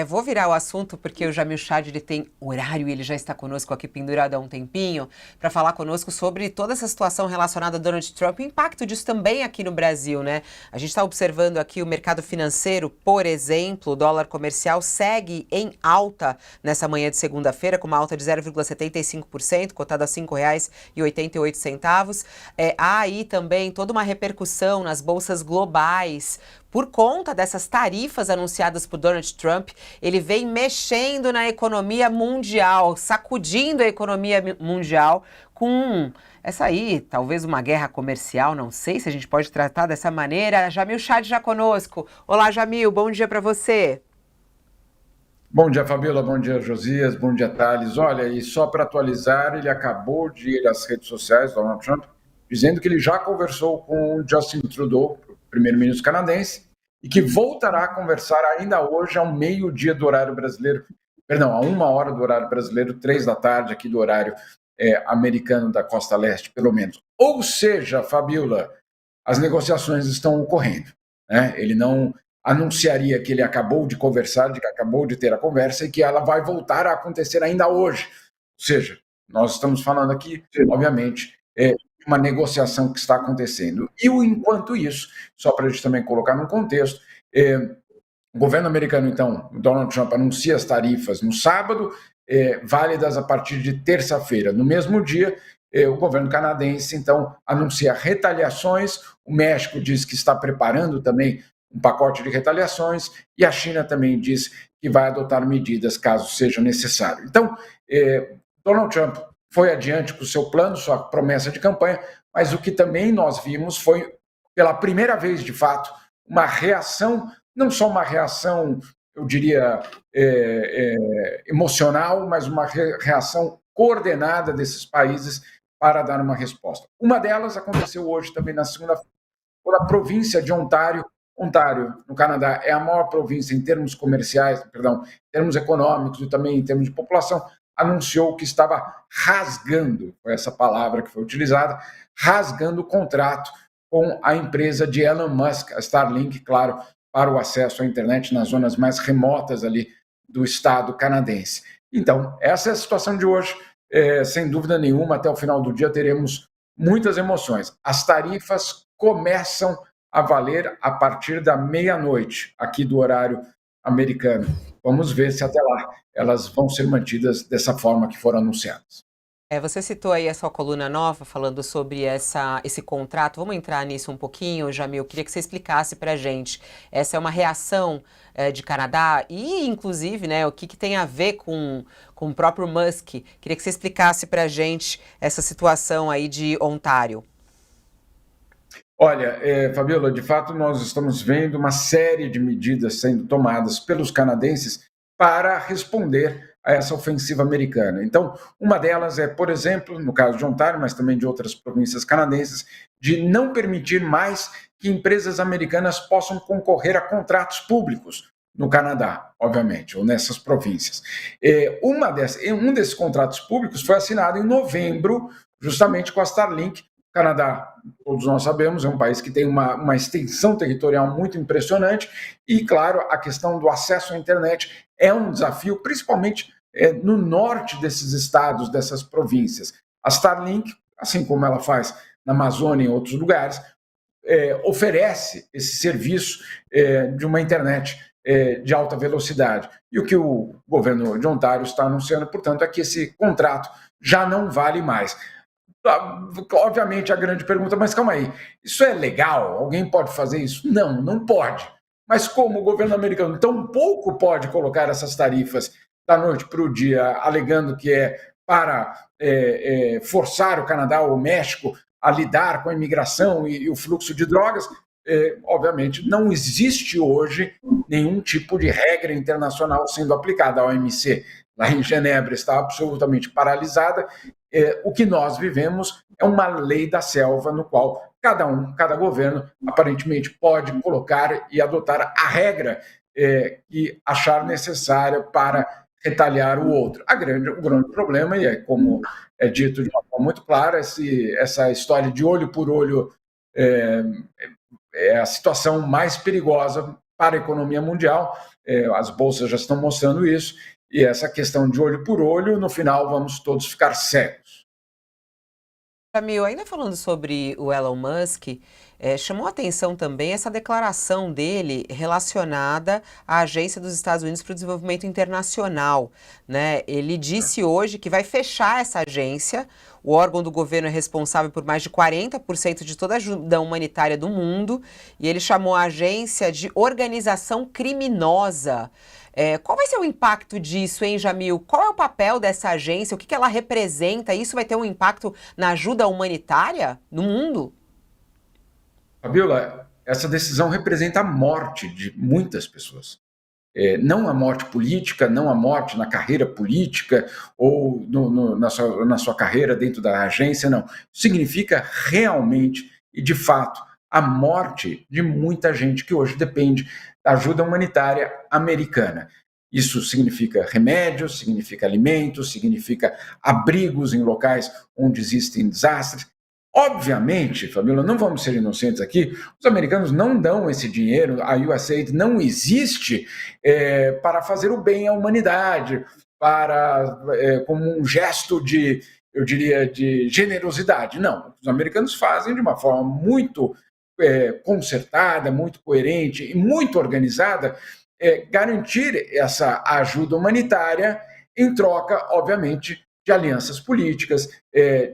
Vou virar o assunto porque o Jamil Chad ele tem horário e ele já está conosco aqui pendurado há um tempinho para falar conosco sobre toda essa situação relacionada a Donald Trump e o impacto disso também aqui no Brasil, né? A gente está observando aqui o mercado financeiro, por exemplo, o dólar comercial segue em alta nessa manhã de segunda-feira, com uma alta de 0,75%, cotado a R$ 5,88. Há aí também toda uma repercussão nas bolsas globais por conta dessas tarifas anunciadas por Donald Trump. Ele vem mexendo na economia mundial, sacudindo a economia mundial com essa aí, talvez uma guerra comercial, não sei se a gente pode tratar dessa maneira. Jamil Chad já conosco. Olá, Jamil, bom dia para você. Bom dia, Fabíola. Bom dia, Josias. Bom dia, Thales. Olha, e só para atualizar, ele acabou de ir às redes sociais, Donald Trump, dizendo que ele já conversou com o Justin Trudeau, primeiro-ministro canadense, e que voltará a conversar ainda hoje ao meio-dia do horário brasileiro, perdão, a 1 hora do horário brasileiro, 3 da tarde aqui do horário americano da costa leste, pelo menos. Ou seja, Fabíola, as negociações estão ocorrendo, né? Ele não anunciaria que ele acabou de conversar, de que acabou de ter a conversa e que ela vai voltar a acontecer ainda hoje. Ou seja, nós estamos falando aqui, obviamente, uma negociação que está acontecendo. E enquanto isso, só para a gente também colocar no contexto, o governo americano, então, o Donald Trump anuncia as tarifas no sábado, válidas a partir de terça-feira. No mesmo dia, o governo canadense, então, anuncia retaliações, o México diz que está preparando também um pacote de retaliações, e a China também diz que vai adotar medidas caso seja necessário. Então, Donald Trump foi adiante com o seu plano, sua promessa de campanha, mas o que também nós vimos foi, pela primeira vez, de fato, uma reação, não só uma reação, eu diria, emocional, mas uma reação coordenada desses países para dar uma resposta. Uma delas aconteceu hoje também na segunda-feira, quando a província de Ontário, no Canadá, é a maior província em termos comerciais, perdão, em termos econômicos e também em termos de população, anunciou que estava rasgando, foi essa palavra que foi utilizada, rasgando o contrato com a empresa de Elon Musk, a Starlink, claro, para o acesso à internet nas zonas mais remotas ali do estado canadense. Então, essa é a situação de hoje. Sem dúvida nenhuma, até o final do dia teremos muitas emoções. As tarifas começam a valer a partir da meia-noite, aqui do horário americano. Vamos ver se até lá elas vão ser mantidas dessa forma que foram anunciadas. Você citou aí a sua coluna nova falando sobre esse contrato. Vamos entrar nisso um pouquinho, Jamil. Eu queria que você explicasse para a gente. Essa é uma reação de Canadá e, inclusive, né, o que tem a ver com o próprio Musk. Queria que você explicasse para a gente essa situação aí de Ontário. Olha, Fabiola, de fato nós estamos vendo uma série de medidas sendo tomadas pelos canadenses para responder a essa ofensiva americana. Então, uma delas é, por exemplo, no caso de Ontário, mas também de outras províncias canadenses, de não permitir mais que empresas americanas possam concorrer a contratos públicos no Canadá, obviamente, ou nessas províncias. Um desses contratos públicos foi assinado em novembro, justamente com a Starlink. O Canadá, todos nós sabemos, é um país que tem uma extensão territorial muito impressionante e, claro, a questão do acesso à internet é um desafio, principalmente no norte desses estados, dessas províncias. A Starlink, assim como ela faz na Amazônia e em outros lugares, oferece esse serviço de uma internet de alta velocidade. E o que o governo de Ontário está anunciando, portanto, é que esse contrato já não vale mais. Obviamente, a grande pergunta, mas calma aí, isso é legal? Alguém pode fazer isso? Não, não pode. Mas como o governo americano tão pouco pode colocar essas tarifas da noite para o dia, alegando que é para forçar o Canadá ou o México a lidar com a imigração e o fluxo de drogas, obviamente não existe hoje nenhum tipo de regra internacional sendo aplicada. A OMC, lá em Genebra, está absolutamente paralisada. O que nós vivemos é uma lei da selva, no qual cada governo, aparentemente, pode colocar e adotar a regra que achar necessária para retaliar o outro. O grande problema, e é como é dito de uma forma muito clara, essa história de olho por olho é a situação mais perigosa para a economia mundial. As bolsas já estão mostrando isso, e essa questão de olho por olho, no final vamos todos ficar cegos. Jamil, ainda falando sobre o Elon Musk, chamou a atenção também essa declaração dele relacionada à Agência dos Estados Unidos para o Desenvolvimento Internacional, né? Ele disse hoje que vai fechar essa agência. O órgão do governo é responsável por mais de 40% de toda a ajuda humanitária do mundo, e ele chamou a agência de organização criminosa. Qual vai ser o impacto disso, hein, Jamil? Qual é o papel dessa agência? O que ela representa? Isso vai ter um impacto na ajuda humanitária no mundo? Fabiola, essa decisão representa a morte de muitas pessoas. Não a morte política, não a morte na carreira política ou na sua carreira dentro da agência, não. Significa realmente e de fato a morte de muita gente que hoje depende da ajuda humanitária americana. Isso significa remédios, significa alimentos, significa abrigos em locais onde existem desastres. Obviamente, Fabiola, não vamos ser inocentes aqui, os americanos não dão esse dinheiro, a USAID não existe para fazer o bem à humanidade, como um gesto de, eu diria, de generosidade. Não, os americanos fazem de uma forma muito concertada, muito coerente e muito organizada, garantir essa ajuda humanitária em troca, obviamente, de alianças políticas,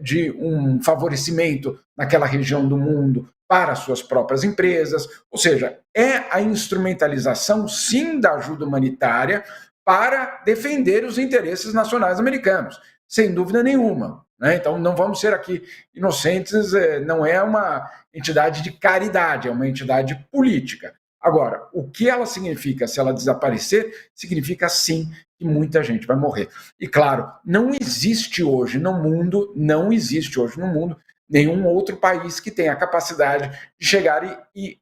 de um favorecimento naquela região do mundo para suas próprias empresas, ou seja, é a instrumentalização, sim, da ajuda humanitária para defender os interesses nacionais americanos, sem dúvida nenhuma. Né? Então, não vamos ser aqui inocentes, não é uma entidade de caridade, é uma entidade política. Agora, o que ela significa se ela desaparecer, significa sim que muita gente vai morrer. E claro, não existe hoje no mundo, nenhum outro país que tenha a capacidade de chegar e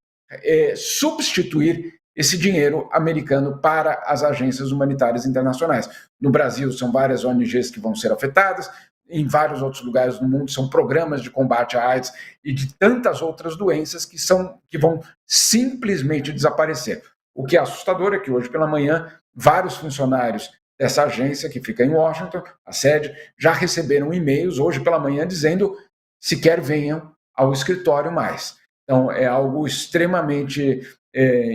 substituir esse dinheiro americano para as agências humanitárias internacionais. No Brasil, são várias ONGs que vão ser afetadas, em vários outros lugares do mundo são programas de combate à AIDS e de tantas outras doenças que vão simplesmente desaparecer. O que é assustador é que hoje pela manhã vários funcionários dessa agência que fica em Washington, a sede, já receberam e-mails hoje pela manhã dizendo sequer venham ao escritório mais. Então é algo extremamente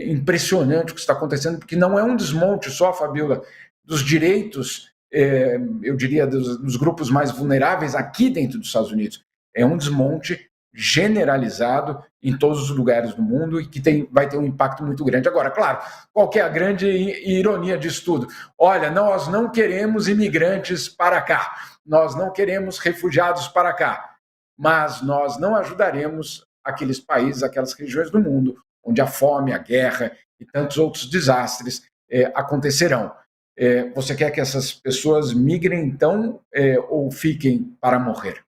impressionante o que está acontecendo, porque não é um desmonte só, Fabiola, dos direitos, eu diria, dos grupos mais vulneráveis aqui dentro dos Estados Unidos. É um desmonte generalizado em todos os lugares do mundo e que vai ter um impacto muito grande. Agora, claro, qual que é a grande ironia disso tudo? Olha, nós não queremos imigrantes para cá, nós não queremos refugiados para cá, mas nós não ajudaremos aqueles países, aquelas regiões do mundo onde a fome, a guerra e tantos outros desastres acontecerão. Você quer que essas pessoas migrem, então, ou fiquem para morrer?